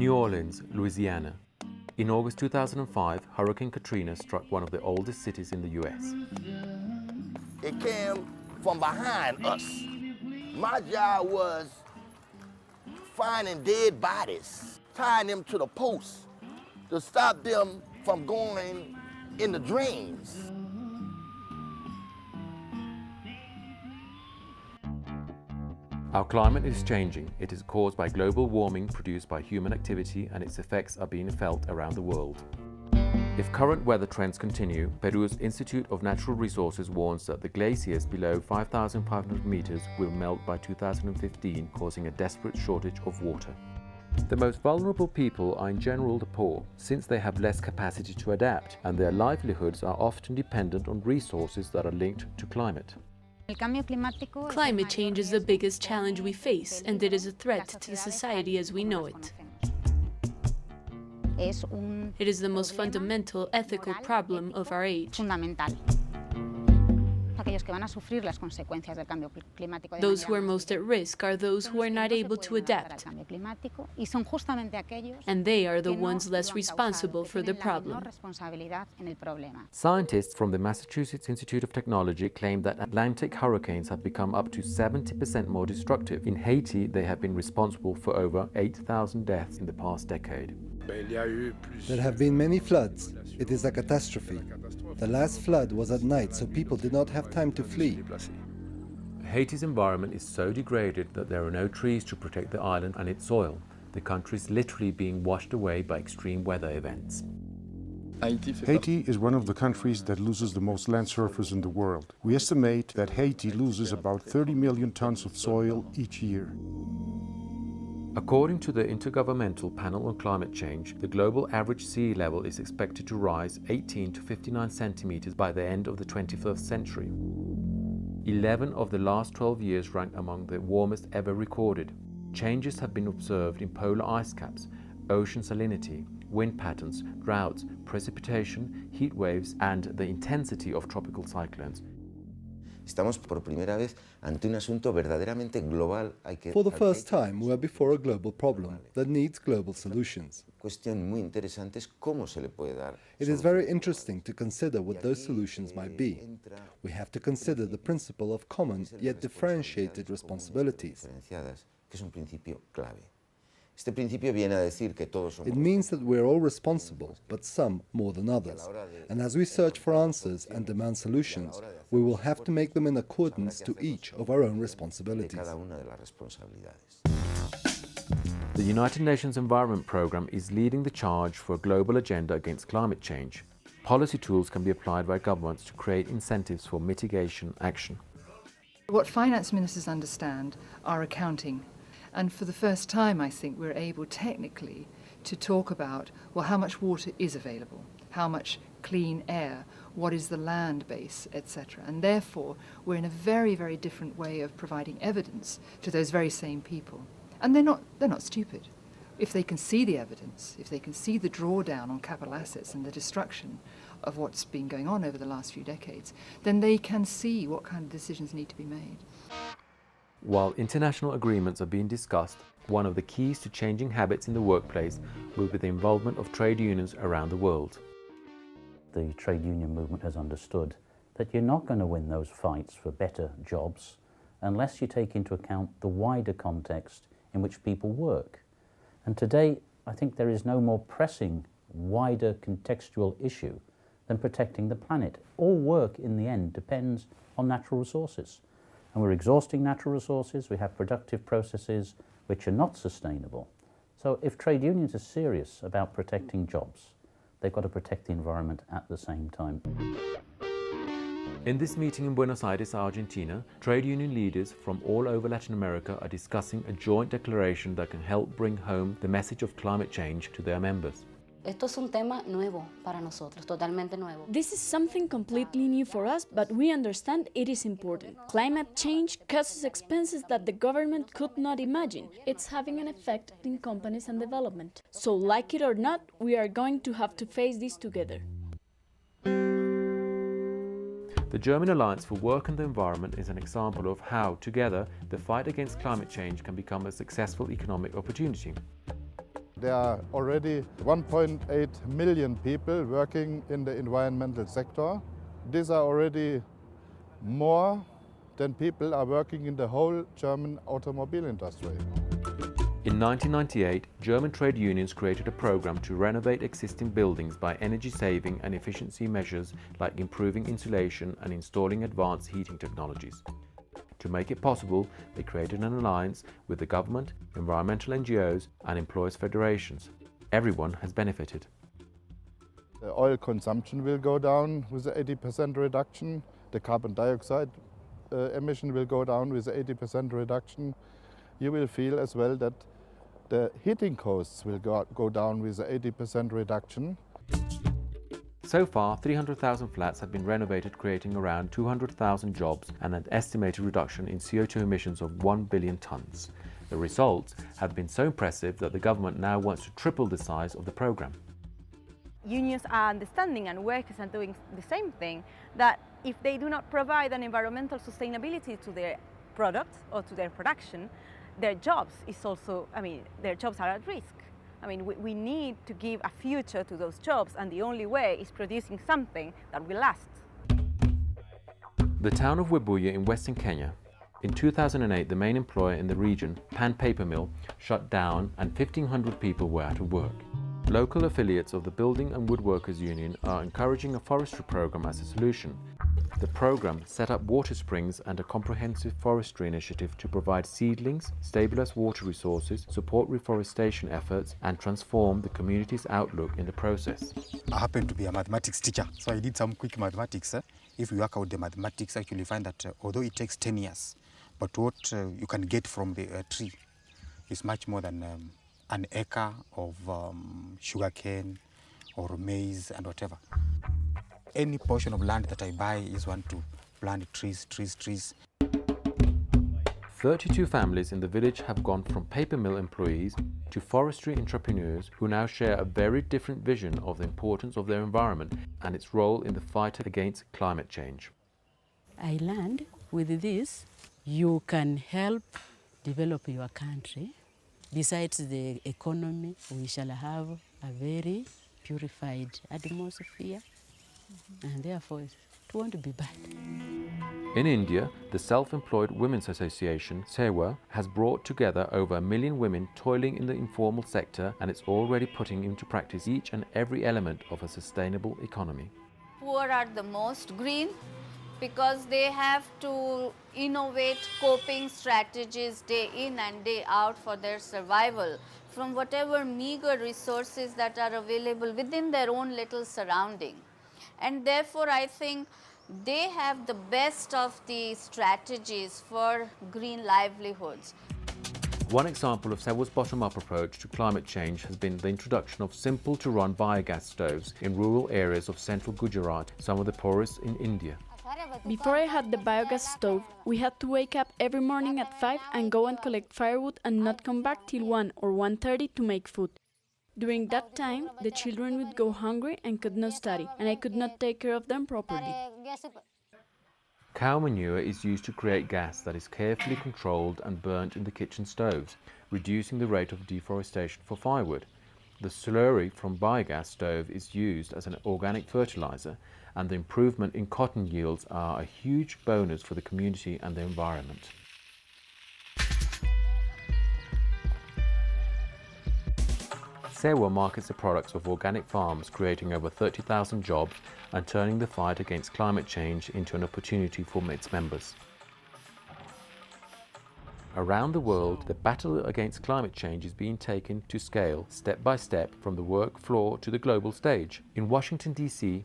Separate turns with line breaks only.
New Orleans, Louisiana. In August 2005, Hurricane Katrina struck one of the oldest cities in the US.
It came from behind us. My job was finding dead bodies, tying them to the posts to stop them from going in the drains.
Our climate is changing. It is caused by global warming produced by human activity, and its effects are being felt around the world. If current weather trends continue, Peru's Institute of Natural Resources warns that the glaciers below 5,500 meters will melt by 2015, causing a desperate shortage of water. The most vulnerable people are in general the poor, since they have less capacity to adapt, and their livelihoods are often dependent on resources that are linked to climate.
Climate change is the biggest challenge we face, and it is a threat to society as we know it. It is the most fundamental ethical problem of our age. Those who are most at risk are those who are not able to adapt, and they are the ones less responsible for the problem.
Scientists from the Massachusetts Institute of Technology claim that Atlantic hurricanes have become up to 70% more destructive. In Haiti, they have been responsible for over 8,000 deaths in the past decade.
There have been many floods. It is a catastrophe. The last flood was at night, so people did not have time to flee.
Haiti's environment is so degraded that there are no trees to protect the island and its soil. The country is literally being washed away by extreme weather events.
Haiti is one of the countries that loses the most land surface in the world. We estimate that Haiti loses about 30 million tons of soil each year.
According to the Intergovernmental Panel on Climate Change, the global average sea level is expected to rise 18 to 59 centimeters by the end of the 21st century. 11 of the last 12 years rank among the warmest ever recorded. Changes have been observed in polar ice caps, ocean salinity, wind patterns, droughts, precipitation, heat waves, and the intensity of tropical cyclones.
Estamos por primera vez ante un asunto verdaderamente global.
For the first time, we are before a global problem that needs global solutions.
Cuestión muy interesante es cómo se le puede dar.
It is very interesting to consider what those solutions might be. We have to consider the principle of common yet differentiated responsibilities.
Que es un principio clave. Este principio viene a decir que todos somos.
It means that we are all responsible, but some more than others. And as we search for answers and demand solutions, we will have to make them in accordance to each of our own responsibilities.
The United Nations Environment Programme is leading the charge for a global agenda against climate change. Policy tools can be applied by governments to create incentives for mitigation action.
What finance ministers understand are accounting. And for the first time, I think, we're able technically to talk about, well, how much water is available, how much clean air, what is the land base, etc. And therefore, we're in a very, very different way of providing evidence to those very same people. And they're not stupid. If they can see the evidence, if they can see the drawdown on capital assets and the destruction of what's been going on over the last few decades, then they can see what kind of decisions need to be made.
While international agreements are being discussed, one of the keys to changing habits in the workplace will be the involvement of trade unions around the world.
The trade union movement has understood that you're not going to win those fights for better jobs unless you take into account the wider context in which people work. And today, I think there is no more pressing, wider contextual issue than protecting the planet. All work in the end depends on natural resources. And we're exhausting natural resources, we have productive processes which are not sustainable. So if trade unions are serious about protecting jobs, they've got to protect the environment at the same time.
In this meeting in Buenos Aires, Argentina, trade union leaders from all over Latin America are discussing a joint declaration that can help bring home the message of climate change to their members.
Esto es un tema nuevo para nosotros, totalmente nuevo.
This is something completely new for us, but we understand it is important. Climate change causes expenses that the government could not imagine. It's having an effect in companies and development. So, like it or not, we are going to have to face this together.
The German Alliance for Work and the Environment is an example of how, together, the fight against climate change can become a successful economic opportunity.
There are already 1.8 million people working in the environmental sector. These are already more than people are working in the whole German automobile industry.
In 1998, German trade unions created a program to renovate existing buildings by energy-saving and efficiency measures like improving insulation and installing advanced heating technologies. To make it possible, they created an alliance with the government, environmental NGOs and employers' federations. Everyone has benefited.
The oil consumption will go down with an 80% reduction. The carbon dioxide emission will go down with an 80% reduction. You will feel as well that the heating costs will go down with an 80% reduction.
So far, 300,000 flats have been renovated, creating around 200,000 jobs and an estimated reduction in CO2 emissions of 1 billion tons. The results have been so impressive that the government now wants to triple the size of the program.
Unions are understanding and workers are doing the same thing, that if they do not provide an environmental sustainability to their products or to their production, their jobs their jobs are at risk. We need to give a future to those jobs, and the only way is producing something that will last.
The town of Webuye in western Kenya. In 2008, the main employer in the region, Pan Paper Mill, shut down and 1,500 people were out of work. Local affiliates of the Building and Woodworkers Union are encouraging a forestry program as a solution. The program set up water springs and a comprehensive forestry initiative to provide seedlings, stabilize water resources, support reforestation efforts, and transform the community's outlook in the process.
I happen to be a mathematics teacher, so I did some quick mathematics. If you work out the mathematics, actually you find that although it takes 10 years, but what you can get from the tree is much more than an acre of sugarcane or maize and whatever. Any portion of land that I buy is one to plant trees.
32 families in the village have gone from paper mill employees to forestry entrepreneurs who now share a very different vision of the importance of their environment and its role in the fight against climate change.
I learned with this, you can help develop your country. Besides the economy, we shall have a very purified atmosphere. And therefore, it won't be bad.
In India, the Self-Employed Women's Association, SEWA, has brought together over 1 million women toiling in the informal sector, and it's already putting into practice each and every element of a sustainable economy.
Poor are the most green because they have to innovate coping strategies day in and day out for their survival from whatever meager resources that are available within their own little surrounding. And therefore, I think they have the best of the strategies for green livelihoods.
One example of SEWA's bottom-up approach to climate change has been the introduction of simple-to-run biogas stoves in rural areas of central Gujarat, some of the poorest in India.
Before I had the biogas stove, we had to wake up every morning at 5 and go and collect firewood and not come back till 1 or 1:30 to make food. During that time, the children would go hungry and could not study, and I could not take care of them properly.
Cow manure is used to create gas that is carefully controlled and burnt in the kitchen stoves, reducing the rate of deforestation for firewood. The slurry from biogas stove is used as an organic fertilizer, and the improvement in cotton yields are a huge bonus for the community and the environment. SEWA markets the products of organic farms, creating over 30,000 jobs and turning the fight against climate change into an opportunity for its members. Around the world, the battle against climate change is being taken to scale, step by step, from the work floor to the global stage. In Washington, D.C.,